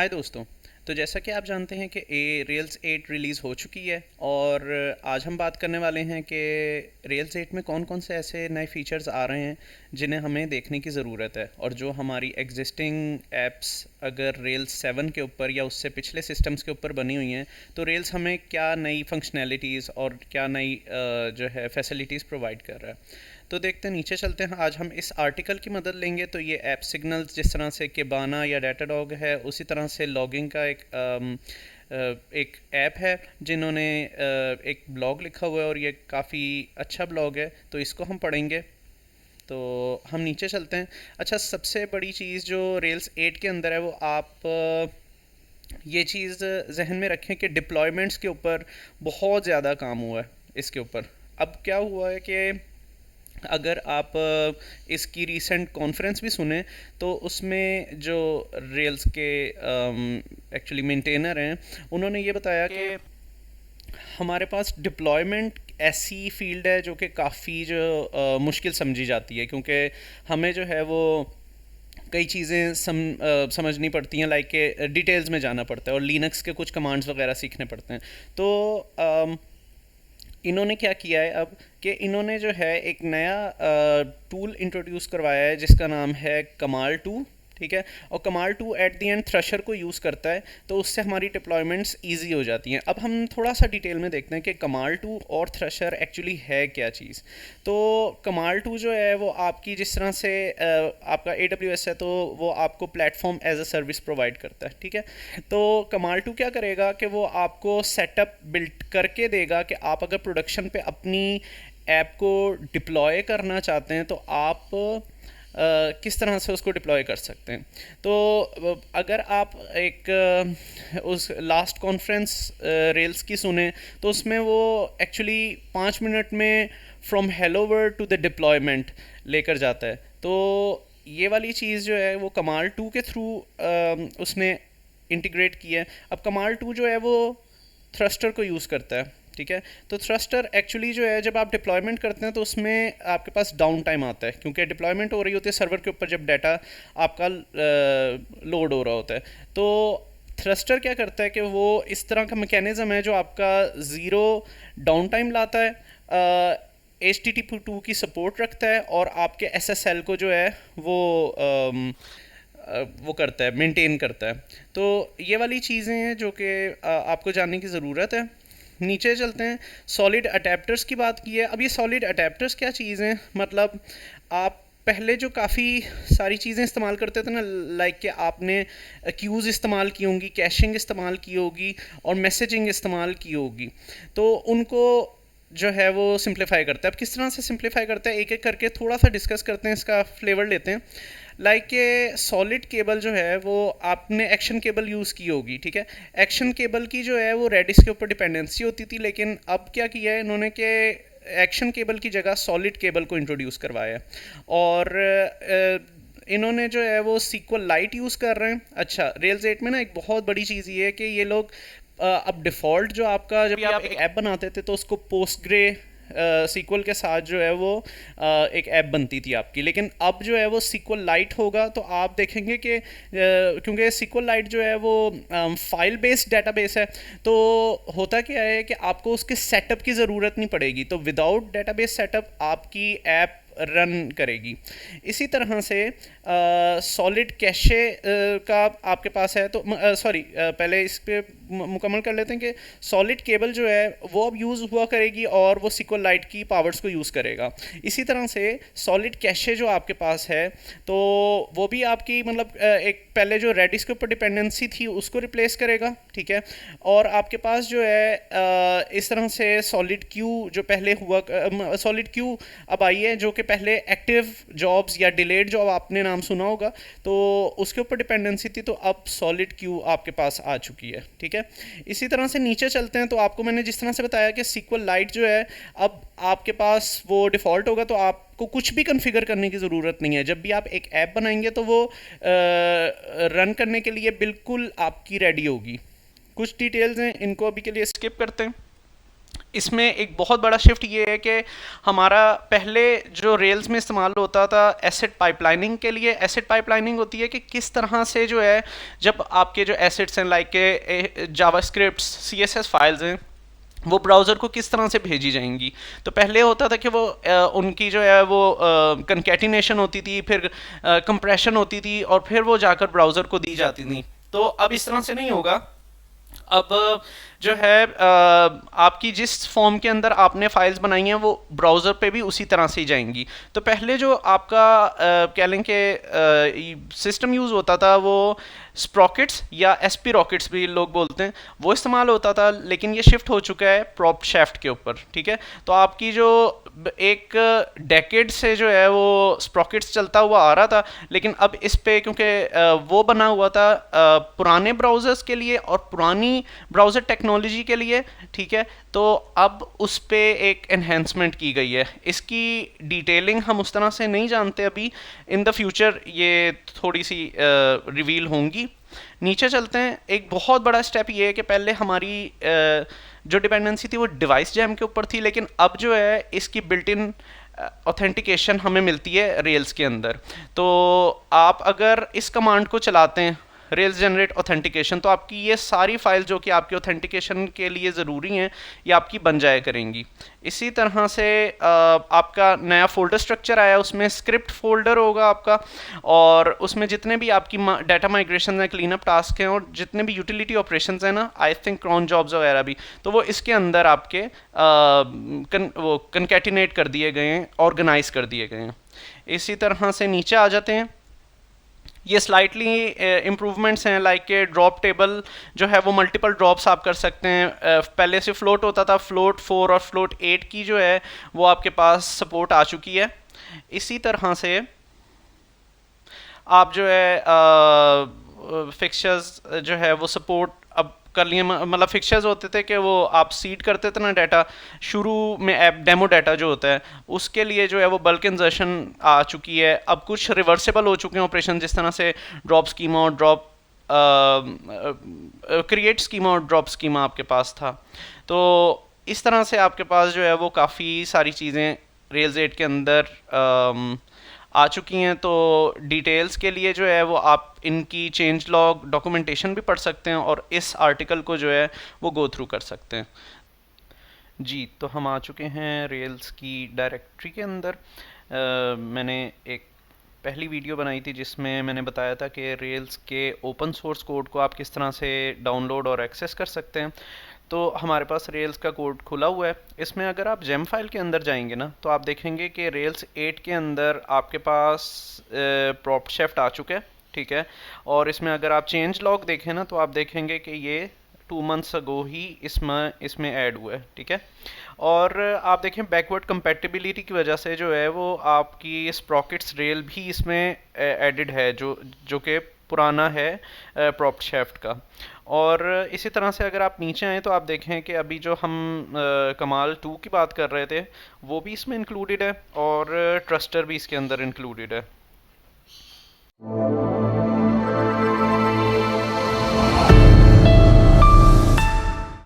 हाय दोस्तों। तो जैसा कि आप जानते हैं कि रेल्स 8 रिलीज़ हो चुकी है और आज हम बात करने वाले हैं कि रेल्स 8 में कौन कौन से ऐसे नए फीचर्स आ रहे हैं जिन्हें हमें देखने की ज़रूरत है, और जो हमारी एग्जिस्टिंग एप्स अगर रेल्स 7 के ऊपर या उससे पिछले सिस्टम्स के ऊपर बनी हुई हैं तो रेल्स हमें क्या नई फंक्शनैलिटीज़ और क्या नई जो है फैसिलिटीज़ प्रोवाइड कर रहा है। तो देखते हैं, नीचे चलते हैं। आज हम इस आर्टिकल की मदद लेंगे। तो ये ऐप सिग्नल्स जिस तरह से केबाना या डाटाडॉग है, उसी तरह से लॉगिंग का एक ऐप है जिन्होंने एक ब्लॉग लिखा हुआ है और ये काफ़ी अच्छा ब्लॉग है, तो इसको हम पढ़ेंगे। तो हम नीचे चलते हैं। अच्छा, सबसे बड़ी चीज़ जो रेल्स 8 के अंदर है वो आप ये चीज़ जहन में रखें कि डिप्लॉयमेंट्स के ऊपर बहुत ज़्यादा काम हुआ है इसके ऊपर। अब क्या हुआ है कि अगर आप इसकी रीसेंट कॉन्फ्रेंस भी सुने तो उसमें जो रेल्स के एक्चुअली मेंटेनर हैं, उन्होंने ये बताया कि हमारे पास डिप्लॉयमेंट ऐसी फील्ड है जो कि काफ़ी जो मुश्किल समझी जाती है, क्योंकि हमें जो है वो कई चीज़ें समझनी पड़ती हैं, लाइक के डिटेल्स में जाना पड़ता है और लिनक्स के कुछ कमांड्स वगैरह सीखने पड़ते हैं। तो इन्होंने क्या किया है अब कि इन्होंने जो है एक नया टूल इंट्रोड्यूस करवाया है जिसका नाम है कमाल टू। ठीक है, और कमाल टू एट द एंड थ्रशर को यूज़ करता है, तो उससे हमारी डिप्लॉयमेंट्स इजी हो जाती हैं। अब हम थोड़ा सा डिटेल में देखते हैं कि कमाल टू और थ्रशर एक्चुअली है क्या चीज़। तो कमाल टू जो है वो आपकी जिस तरह से आपका AWS है, तो वो आपको platform as a service provide करता है। ठीक है, तो कमाल टू क्या करेगा कि वो आपको सेटअप बिल्ट करके देगा कि आप अगर प्रोडक्शन पे अपनी ऐप को डिप्लॉय करना चाहते हैं तो आप किस तरह से उसको डिप्लॉय कर सकते हैं। तो अगर आप एक उस लास्ट कॉन्फ्रेंस रेल्स की सुने तो उसमें वो एक्चुअली 5 मिनट में from hello world to the deployment लेकर जाता है। तो ये वाली चीज़ जो है वो कमाल टू के थ्रू उसने इंटीग्रेट की है। अब कमाल टू जो है वो थ्रस्टर को यूज़ करता है। ठीक है, तो थ्रस्टर एक्चुअली जो है जब आप डिप्लॉयमेंट करते हैं तो उसमें आपके पास डाउन टाइम आता है, क्योंकि डिप्लॉयमेंट हो रही होती है सर्वर के ऊपर जब डाटा आपका लोड हो रहा होता है। तो थ्रस्टर क्या करता है कि वो इस तरह का मैकेनिज़्म है जो आपका ज़ीरो डाउन टाइम लाता है, HTTP2 की सपोर्ट रखता है और आपके SSL को जो है वो वो करता है, मेंटेन करता है। तो ये वाली चीज़ें हैं जो कि आपको जानने की ज़रूरत है। नीचे चलते हैं। सॉलिड अडेप्टर्स की बात की है। अब ये सॉलिड अडेप्टर्स क्या चीज़ हैं, मतलब आप पहले जो काफ़ी सारी चीज़ें इस्तेमाल करते थे ना, लाइक कि आपने क्यूज़ इस्तेमाल की होंगी, कैशिंग इस्तेमाल की होगी और मैसेजिंग इस्तेमाल की होगी, तो उनको जो है वो सिंप्लीफाई करता है। अब किस तरह से सिंप्लीफाई करता है एक एक करके थोड़ा सा डिस्कस करते हैं, इसका फ्लेवर लेते हैं। लाइक के सॉलिड केबल जो है वो आपने एक्शन केबल यूज़ की होगी। ठीक है, एक्शन केबल की जो है वो रेडिस के ऊपर डिपेंडेंसी होती थी, लेकिन अब क्या किया है इन्होंने कि एक्शन केबल की जगह सॉलिड केबल को इंट्रोड्यूस करवाया है। और इन्होंने जो है वो सीक्वल लाइट यूज़ कर रहे हैं। अच्छा, रेल्स 8 में ना एक बहुत बड़ी चीज़ ये है कि ये लोग अब डिफ़ॉल्ट जो आपका जब भी आप एक ऐप बनाते थे तो उसको पोस्टग्रे सीक्वल के साथ जो है वो एक ऐप बनती थी आपकी, लेकिन अब जो है वो सीक्वल लाइट होगा। तो आप देखेंगे कि क्योंकि सीक्वल लाइट जो है वो फाइल बेस्ड डेटाबेस है, तो होता क्या है कि आपको उसके सेटअप की ज़रूरत नहीं पड़ेगी, तो विदाउट डेटाबेस सेटअप आपकी ऐप रन करेगी। इसी तरह से सॉलिड कैशे का आपके पास है, तो सॉरी पहले इस पे मुकम्मल कर लेते हैं कि सॉलिड केबल जो है वो अब यूज़ हुआ करेगी और वो सिक्वल लाइट की पावर्स को यूज़ करेगा। इसी तरह से सॉलिड कैशे जो आपके पास है तो वो भी आपकी मतलब एक पहले जो रेडिस के ऊपर डिपेंडेंसी थी उसको रिप्लेस करेगा। ठीक है, और आपके पास जो है इस तरह से सॉलिड क्यू जो पहले हुआ, सॉलिड क्यू अब आई है जो कि पहले एक्टिव जॉब्स या डिलेड जॉब आपने नाम सुना होगा, तो उसके ऊपर डिपेंडेंसी थी, तो अब सॉलिड क्यू आपके पास आ चुकी है। ठीक है, इसी तरह से नीचे चलते हैं। तो आपको मैंने जिस तरह से बताया कि सीक्वल लाइट जो है अब आपके पास वो डिफ़ॉल्ट होगा, तो आपको कुछ भी कॉन्फ़िगर करने की ज़रूरत नहीं है। जब भी आप एक ऐप बनाएंगे तो वो रन करने के लिए बिल्कुल आपकी रेडी होगी। कुछ डिटेल्स हैं, इनको अभी के लिए स्किप करते हैं। इसमें एक बहुत बड़ा शिफ्ट ये है कि हमारा पहले जो रेल्स में इस्तेमाल होता था एसिड पाइपलाइनिंग के लिए, एसिड पाइपलाइनिंग होती है कि किस तरह से जो है जब आपके जो एसिड्स हैं लाइक के जावास्क्रिप्ट सीएसएस फाइल्स हैं वो ब्राउज़र को किस तरह से भेजी जाएंगी। तो पहले होता था कि वो उनकी जो है वो कंकैटिनेशन होती थी, फिर कंप्रेशन होती थी और फिर वो जाकर ब्राउज़र को दी जाती थी। तो अब इस तरह से नहीं होगा। अब जो है आपकी जिस फॉर्म के अंदर आपने फाइल्स बनाई हैं वो ब्राउज़र पे भी उसी तरह से ही जाएंगी। तो पहले जो आपका कह लें कि सिस्टम यूज़ होता था वो स्प्रॉकेट्स या एसपी रॉकेट्स भी लोग बोलते हैं, वो इस्तेमाल होता था, लेकिन ये शिफ्ट हो चुका है प्रॉप शेफ्ट के ऊपर। ठीक है, तो आपकी जो एक डेकेड से जो है वो स्प्रॉकेट्स चलता हुआ आ रहा था, लेकिन अब इस पे क्योंकि वो बना हुआ था पुराने ब्राउज़र्स के लिए और पुरानी ब्राउज़र टेक्नोलॉजी के लिए। ठीक है, तो अब उस पे एक एनहेंसमेंट की गई है। इसकी डिटेलिंग हम उस तरह से नहीं जानते अभी, इन द फ्यूचर ये थोड़ी सी रिवील होंगी। नीचे चलते हैं। एक बहुत बड़ा स्टेप ये है कि पहले हमारी जो डिपेंडेंसी थी वो डिवाइस जैम के ऊपर थी, लेकिन अब जो है इसकी बिल्ट इन ऑथेंटिकेशन हमें मिलती है रेल्स के अंदर। तो आप अगर इस कमांड को चलाते हैं रेल्स जनरेट ऑथेंटिकेशन, तो आपकी ये सारी फाइल जो कि आपकी ऑथेंटिकेशन के लिए ज़रूरी हैं ये आपकी बन जाया करेंगी। इसी तरह से आपका नया फोल्डर स्ट्रक्चर आया, उसमें स्क्रिप्ट फोल्डर होगा आपका, और उसमें जितने भी आपकी डाटा माइग्रेशन है, क्लीन अप टास्क हैं और जितने भी यूटिलिटी ऑपरेशंस हैं ना, आई थिंक क्रॉन जॉब्स वगैरह भी, तो वो इसके अंदर आपके वो कनकैटिनेट कर दिए गए हैं, ऑर्गेनाइज कर दिए गए हैं। इसी तरह से नीचे आ जाते हैं। ये स्लाइटली इम्प्रूवमेंट्स हैं लाइक के ड्रॉप टेबल जो है वो मल्टीपल ड्रॉप्स आप कर सकते हैं। पहले से फ्लोट होता था, फ्लोट 4 और फ्लोट 8 की जो है वो आपके पास सपोर्ट आ चुकी है। इसी तरह से आप जो है फिक्चर्स जो है वो सपोर्ट अब कर लिए, मतलब फिक्चर्स होते थे कि वो आप सीड करते थे ना डाटा शुरू में, ऐप डेमो डाटा जो होता है उसके लिए जो है वो बल्क इंजर्शन आ चुकी है। अब कुछ रिवर्सेबल हो चुके हैं ऑपरेशन, जिस तरह से ड्रॉप स्कीमा और ड्रॉप क्रिएट स्कीमा और ड्रॉप स्कीमा आपके पास था। तो इस तरह से आपके पास जो है वो काफ़ी सारी चीज़ें रेल्स 8 के अंदर आ चुकी हैं। तो डिटेल्स के लिए जो है वो आप इनकी चेंज लॉग डॉक्यूमेंटेशन भी पढ़ सकते हैं और इस आर्टिकल को जो है वो गो थ्रू कर सकते हैं। जी, तो हम आ चुके हैं रेल्स की डायरेक्टरी के अंदर। मैंने एक पहली वीडियो बनाई थी जिसमें मैंने बताया था कि रेल्स के ओपन सोर्स कोड को आप किस तरह से डाउनलोड और एक्सेस कर सकते हैं। तो हमारे पास रेल्स का कोड खुला हुआ है। इसमें अगर आप जेम फाइल के अंदर जाएंगे ना तो आप देखेंगे कि रेल्स 8 के अंदर आपके पास प्रॉप्ट शेफ्ट आ चुका है। ठीक है, और इसमें अगर आप चेंज लॉग देखें ना तो आप देखेंगे कि ये 2 मंथ्स अगो ही इसमें ऐड हुआ है। ठीक है, और आप देखें बैकवर्ड कंपेटिबिलिटी की वजह से जो है वो आपकी स्प्रॉकेट्स रेल भी इसमें एडिड है, जो कि पुराना है प्रॉप्ट शेफ्ट का। और इसी तरह से अगर आप नीचे आएँ तो आप देखें कि अभी जो हम कमाल 2 की बात कर रहे थे वो भी इसमें इंक्लूडेड है और ट्रस्टर भी इसके अंदर इंक्लूडेड है।